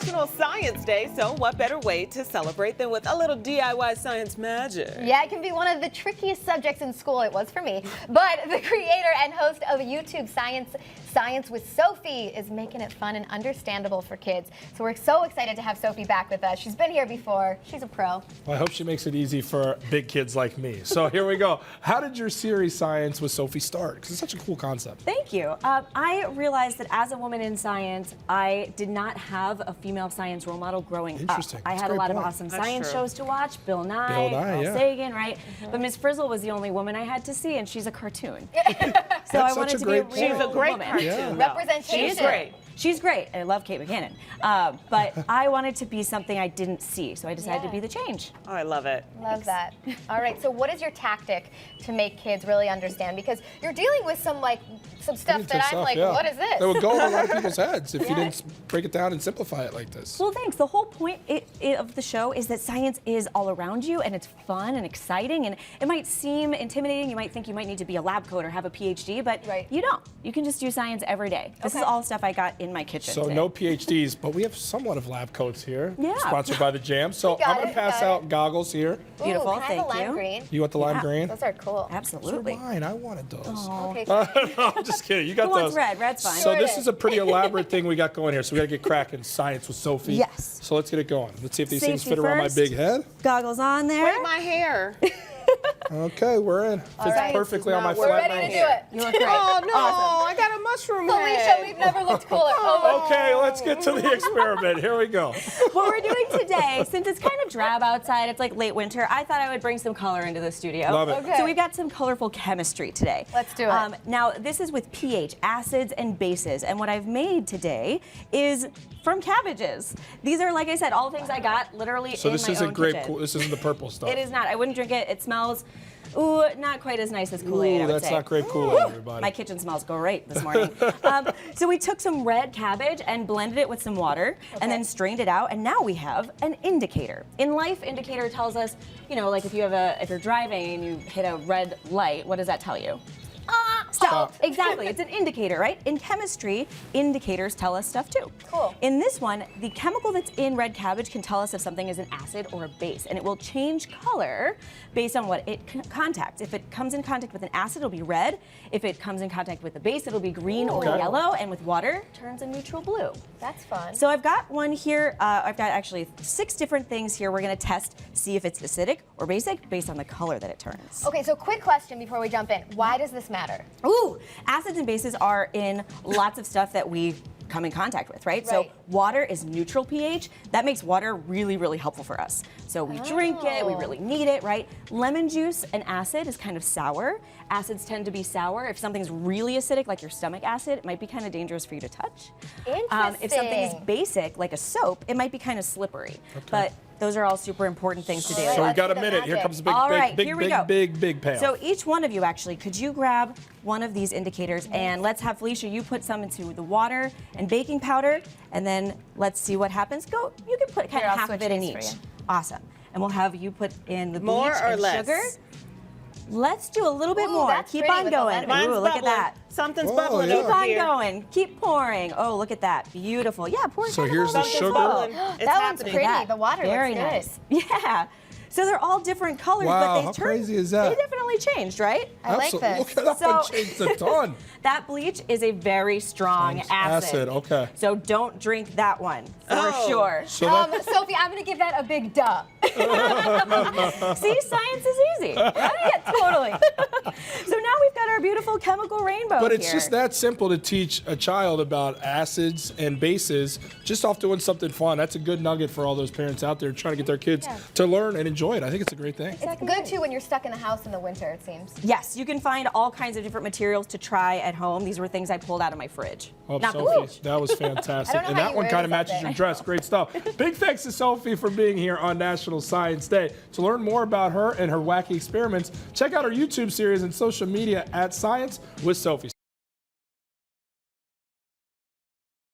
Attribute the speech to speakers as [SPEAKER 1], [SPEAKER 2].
[SPEAKER 1] National Science Day, so what better way to celebrate than with a little DIY science magic?
[SPEAKER 2] Yeah, it can be one of the trickiest subjects in school. It was for me. But the creator and host of YouTube Science with Sophie is making it fun and understandable for kids. So we're so excited to have Sophie back with us. She's been here before. She's a pro.
[SPEAKER 3] Well, I hope she makes it easy for big kids like me. So here we go. How did your series Science with Sophie start? Because it's such a cool concept.
[SPEAKER 4] Thank you. I realized that as a woman in science, I did not have a female science role model growing up.
[SPEAKER 3] Interesting.
[SPEAKER 4] I had a lot of awesome science shows to watch. Bill Nye, Carl Sagan, right? But Miss Frizzle was the only woman I had to see, and she's a cartoon. So I wanted to be a real
[SPEAKER 1] She's a great
[SPEAKER 4] woman.
[SPEAKER 1] cartoon.
[SPEAKER 2] Representation.
[SPEAKER 1] She's great.
[SPEAKER 4] She's great. I love Kate McKinnon. But I wanted to be something I didn't see, so I decided to be the change.
[SPEAKER 1] Oh, I love it.
[SPEAKER 2] Love that. All right, so what is your tactic to make kids really understand? Because you're dealing with some stuff that I'm like, what is this?
[SPEAKER 3] That would go over a lot of people's heads if you didn't break it down and simplify it like this.
[SPEAKER 4] Well, thanks. The whole point of the show is that science is all around you, and it's fun and exciting, and it might seem intimidating. You might think you might need to be a lab coat or have a PhD, but you don't. You can just do science every day. This is all stuff I got in my kitchen
[SPEAKER 3] So
[SPEAKER 4] today.
[SPEAKER 3] no PhDs, but we have somewhat of lab coats here.
[SPEAKER 4] Yeah.
[SPEAKER 3] Sponsored by the Jam. So I'm going to pass out goggles here.
[SPEAKER 4] Beautiful,
[SPEAKER 2] Ooh, can I have the
[SPEAKER 4] thank
[SPEAKER 2] lime
[SPEAKER 4] you.
[SPEAKER 2] green?
[SPEAKER 3] You want the lime green?
[SPEAKER 2] Those are cool.
[SPEAKER 4] Absolutely.
[SPEAKER 3] Those are mine. I wanted those.
[SPEAKER 2] Okay.
[SPEAKER 3] No, I'm just kidding. You got
[SPEAKER 4] Who
[SPEAKER 3] those.
[SPEAKER 4] wants red? Red's fine.
[SPEAKER 3] So this is a pretty elaborate thing we got going here. So we got to get cracking. Science with Sophie.
[SPEAKER 4] Yes.
[SPEAKER 3] So let's get it going. Let's see if these things
[SPEAKER 4] Safety
[SPEAKER 3] fit around my
[SPEAKER 4] first.
[SPEAKER 3] big head.
[SPEAKER 4] Goggles on there.
[SPEAKER 1] Wait, my hair.
[SPEAKER 3] Okay, we're in. Fits
[SPEAKER 2] right.
[SPEAKER 3] perfectly on my
[SPEAKER 2] We're
[SPEAKER 3] flat
[SPEAKER 2] ready to
[SPEAKER 3] nose.
[SPEAKER 2] do it.
[SPEAKER 4] You look great.
[SPEAKER 1] Oh, no,
[SPEAKER 4] Awesome.
[SPEAKER 1] I got a mushroom
[SPEAKER 2] Felicia,
[SPEAKER 1] head.
[SPEAKER 2] we've never looked cooler. Oh,
[SPEAKER 3] Okay, let's get to the experiment. Here we go.
[SPEAKER 4] What we're doing today, since it's kind of drab outside, it's like late winter, I thought I would bring some color into the studio.
[SPEAKER 3] Love it.
[SPEAKER 2] Okay.
[SPEAKER 4] So we've got some colorful chemistry today.
[SPEAKER 2] Let's do it.
[SPEAKER 4] Now, this is with pH, acids and bases, and what I've made today is from cabbages. These are, like I said, all the things I got literally
[SPEAKER 3] So
[SPEAKER 4] in
[SPEAKER 3] this
[SPEAKER 4] my
[SPEAKER 3] isn't
[SPEAKER 4] own
[SPEAKER 3] grape
[SPEAKER 4] kitchen.
[SPEAKER 3] cool. This isn't the purple stuff.
[SPEAKER 4] It is not. I wouldn't drink it. It smells, ooh, not quite as nice as Kool-Aid, I would
[SPEAKER 3] That's
[SPEAKER 4] say.
[SPEAKER 3] not grape Kool-Aid, everybody.
[SPEAKER 4] My kitchen smells great this morning. So we took some red cabbage and blended it with some water and then strained it out, and now we have an indicator. In life, indicator tells us, you know, like if you're driving and you hit a red light, what does that tell you? Stop. Exactly. It's an indicator, right? In chemistry, indicators tell us stuff too.
[SPEAKER 2] Cool.
[SPEAKER 4] In this one, the chemical that's in red cabbage can tell us if something is an acid or a base, and it will change color based on what it contacts. If it comes in contact with an acid, it'll be red. If it comes in contact with a base, it'll be green or yellow, and with water, turns a neutral blue.
[SPEAKER 2] That's fun.
[SPEAKER 4] So I've got one here. I've got actually 6 different things here. We're going to test, see if it's acidic or basic based on the color that it turns.
[SPEAKER 2] Okay, so quick question before we jump in. Why does this matter?
[SPEAKER 4] Ooh, acids and bases are in lots of stuff that we come in contact with, right? So water is neutral pH. That makes water really, really helpful for us. So we drink it, we really need it, right? Lemon juice, an acid, is kind of sour. Acids tend to be sour. If something's really acidic, like your stomach acid, it might be kind of dangerous for you to touch.
[SPEAKER 2] Interesting.
[SPEAKER 4] If something is basic, like a soap, it might be kind of slippery. But those are all super important things to do.
[SPEAKER 3] So we've got a minute. Here comes a big pail.
[SPEAKER 4] So each one of you, actually, could you grab one of these indicators, and let's have Felicia, you put some into the water and baking powder, and then let's see what happens. Go, you can put kind of half of it in each. Awesome. And we'll have you put in the
[SPEAKER 1] More
[SPEAKER 4] bleach
[SPEAKER 1] or
[SPEAKER 4] and
[SPEAKER 1] less?
[SPEAKER 4] sugar. Let's do a little bit more.
[SPEAKER 2] that's
[SPEAKER 4] Keep
[SPEAKER 2] pretty
[SPEAKER 4] on
[SPEAKER 2] with the
[SPEAKER 4] going.
[SPEAKER 2] lemon.
[SPEAKER 1] Mine's
[SPEAKER 4] Ooh, look at
[SPEAKER 1] bubbling.
[SPEAKER 4] that.
[SPEAKER 1] Something's
[SPEAKER 3] Whoa,
[SPEAKER 1] bubbling
[SPEAKER 3] yeah.
[SPEAKER 1] over
[SPEAKER 4] Keep on
[SPEAKER 1] here.
[SPEAKER 4] going. Keep pouring. Oh, look at that. Beautiful. Yeah, pour it
[SPEAKER 3] So
[SPEAKER 4] kind of
[SPEAKER 3] here's
[SPEAKER 4] all
[SPEAKER 3] the
[SPEAKER 4] over.
[SPEAKER 3] sugar.
[SPEAKER 1] Bubbling. It's
[SPEAKER 2] That one's
[SPEAKER 1] happening.
[SPEAKER 2] pretty. The water
[SPEAKER 4] Very
[SPEAKER 2] looks
[SPEAKER 4] nice. Yeah. So they're all different colors,
[SPEAKER 3] Wow,
[SPEAKER 4] but they
[SPEAKER 3] how
[SPEAKER 4] turn.
[SPEAKER 3] crazy is that?
[SPEAKER 4] They definitely changed, right?
[SPEAKER 2] I like
[SPEAKER 3] Absolutely.
[SPEAKER 2] this.
[SPEAKER 3] Look at that
[SPEAKER 4] So-
[SPEAKER 3] one changed a ton.
[SPEAKER 4] That bleach is a very strong acid.
[SPEAKER 3] Okay.
[SPEAKER 4] So don't drink that one for
[SPEAKER 1] Oh.
[SPEAKER 4] sure.
[SPEAKER 3] So that,
[SPEAKER 2] Sophie, I'm going to give that a big duh.
[SPEAKER 4] See, science is easy. Right? Yeah, totally. So now we've got our beautiful chemical rainbow
[SPEAKER 3] but it's
[SPEAKER 4] here.
[SPEAKER 3] just that simple to teach a child about acids and bases just off doing something fun. That's a good nugget for all those parents out there trying to get their kids to learn and enjoy it. I think it's a great thing.
[SPEAKER 2] It's good, too, when you're stuck in the house in the winter, it seems.
[SPEAKER 4] Yes, you can find all kinds of different materials to try at home. These were things I pulled out of my fridge.
[SPEAKER 3] Oh,
[SPEAKER 4] Not the
[SPEAKER 3] Sophie,
[SPEAKER 4] bleach.
[SPEAKER 3] that was fantastic.
[SPEAKER 2] I don't know
[SPEAKER 3] And
[SPEAKER 2] how
[SPEAKER 3] that
[SPEAKER 2] you
[SPEAKER 3] one
[SPEAKER 2] wear
[SPEAKER 3] kind of
[SPEAKER 2] this all
[SPEAKER 3] matches
[SPEAKER 2] day.
[SPEAKER 3] your dress. Great stuff. Big thanks to Sophie for being here on National Science Day. To learn more about her and her wacky experiments, check out her YouTube series and social media at Science with Sophie.